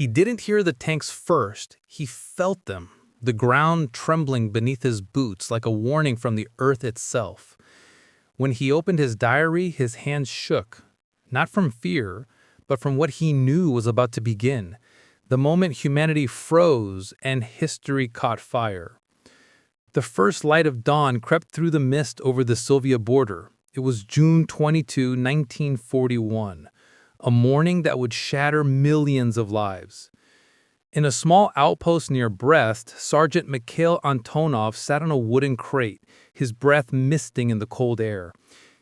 He didn't hear the tanks first, he felt them, the ground trembling beneath his boots like a warning from the earth itself. When he opened his diary, his hands shook, not from fear, but from what he knew was about to begin, the moment humanity froze and history caught fire. The first light of dawn crept through the mist over the Soviet border. It was June 22, 1941, a morning that would shatter millions of lives. In a small outpost near Brest, Sergeant Mikhail Antonov sat on a wooden crate, his breath misting in the cold air.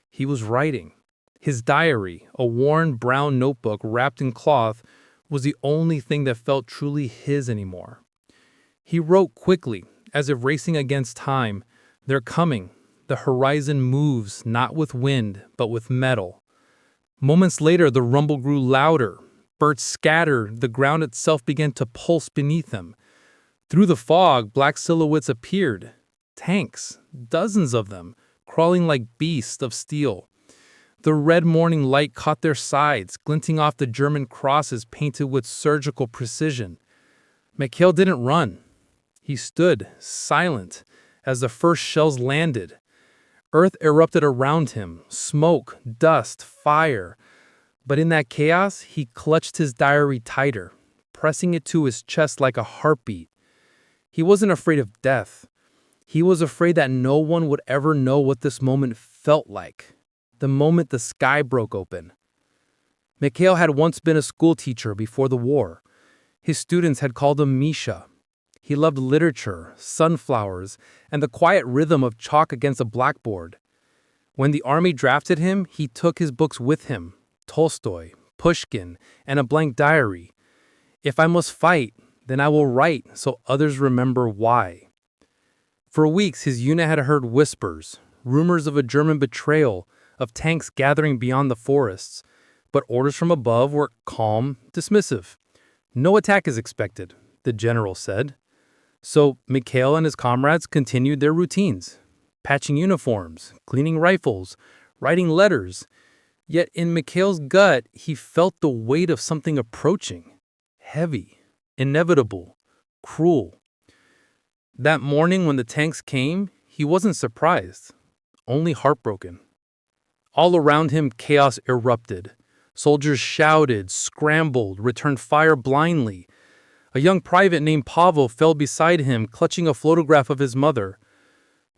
He was writing. His diary, a worn brown notebook wrapped in cloth, was the only thing that felt truly his anymore. He wrote quickly, as if racing against time. They're coming. The horizon moves, not with wind, but with metal. Moments later, the rumble grew louder. Birds scattered, the ground itself began to pulse beneath them. Through the fog, black silhouettes appeared. Tanks, dozens of them, crawling like beasts of steel. The red morning light caught their sides, glinting off the German crosses painted with surgical precision. Mikhail didn't run. He stood, silent, as the first shells landed. Earth erupted around him, smoke, dust, fire. But in that chaos, he clutched his diary tighter, pressing it to his chest like a heartbeat. He wasn't afraid of death. He was afraid that no one would ever know what this moment felt like. The moment the sky broke open. Mikhail had once been a schoolteacher before the war. His students had called him Misha. He loved literature, sunflowers, and the quiet rhythm of chalk against a blackboard. When the army drafted him, he took his books with him, Tolstoy, Pushkin, and a blank diary. If I must fight, then I will write so others remember why. For weeks, his unit had heard whispers, rumors of a German betrayal, of tanks gathering beyond the forests, but orders from above were calm, dismissive. No attack is expected, the general said. So Mikhail and his comrades continued their routines, patching uniforms, cleaning rifles, writing letters. Yet in Mikhail's gut, he felt the weight of something approaching, heavy, inevitable, cruel. That morning when the tanks came, he wasn't surprised, only heartbroken. All around him, chaos erupted. Soldiers shouted, scrambled, returned fire blindly. A young private named Pavel fell beside him, clutching a photograph of his mother.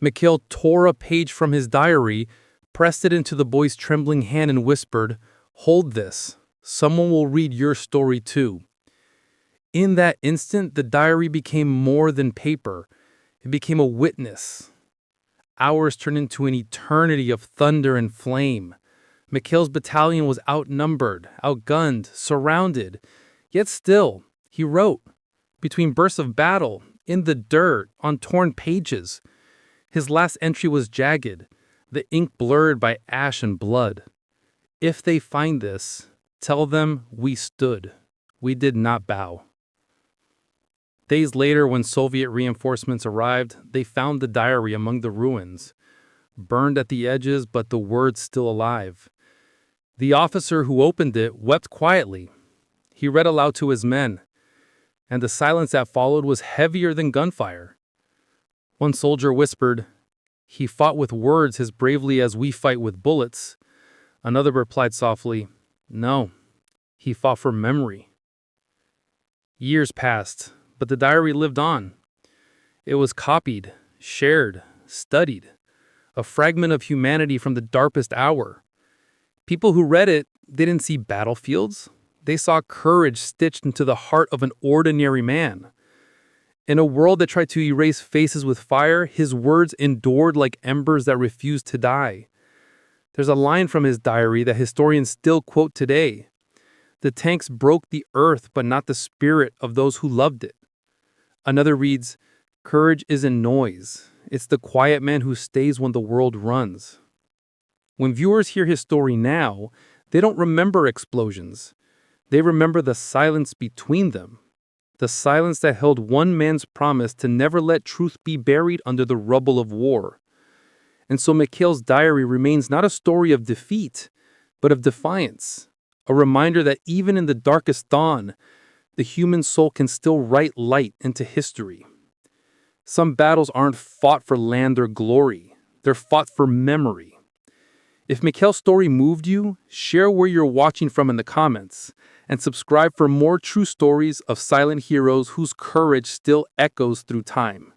Mikhail tore a page from his diary, pressed it into the boy's trembling hand and whispered, "Hold this. Someone will read your story too." In that instant, the diary became more than paper. It became a witness. Hours turned into an eternity of thunder and flame. Mikhail's battalion was outnumbered, outgunned, surrounded. Yet still, he wrote, between bursts of battle, in the dirt, on torn pages. His last entry was jagged, the ink blurred by ash and blood. If they find this, tell them we stood. We did not bow. Days later, when Soviet reinforcements arrived, they found the diary among the ruins, burned at the edges but the words still alive. The officer who opened it wept quietly. He read aloud to his men, and the silence that followed was heavier than gunfire. One soldier whispered, "He fought with words as bravely as we fight with bullets." Another replied softly, "No, he fought for memory." Years passed, but the diary lived on. It was copied, shared, studied, a fragment of humanity from the darkest hour. People who read it didn't see battlefields. They saw courage stitched into the heart of an ordinary man. In a world that tried to erase faces with fire, his words endured like embers that refused to die. There's a line from his diary that historians still quote today. "The tanks broke the earth, but not the spirit of those who loved it." Another reads, "Courage isn't noise. It's the quiet man who stays when the world runs." When viewers hear his story now, they don't remember explosions. They remember the silence between them. The silence that held one man's promise to never let truth be buried under the rubble of war. And so Mikhail's diary remains not a story of defeat, but of defiance. A reminder that even in the darkest dawn, the human soul can still write light into history. Some battles aren't fought for land or glory, they're fought for memory. If Mikhail's story moved you, share where you're watching from in the comments, and subscribe for more true stories of silent heroes whose courage still echoes through time.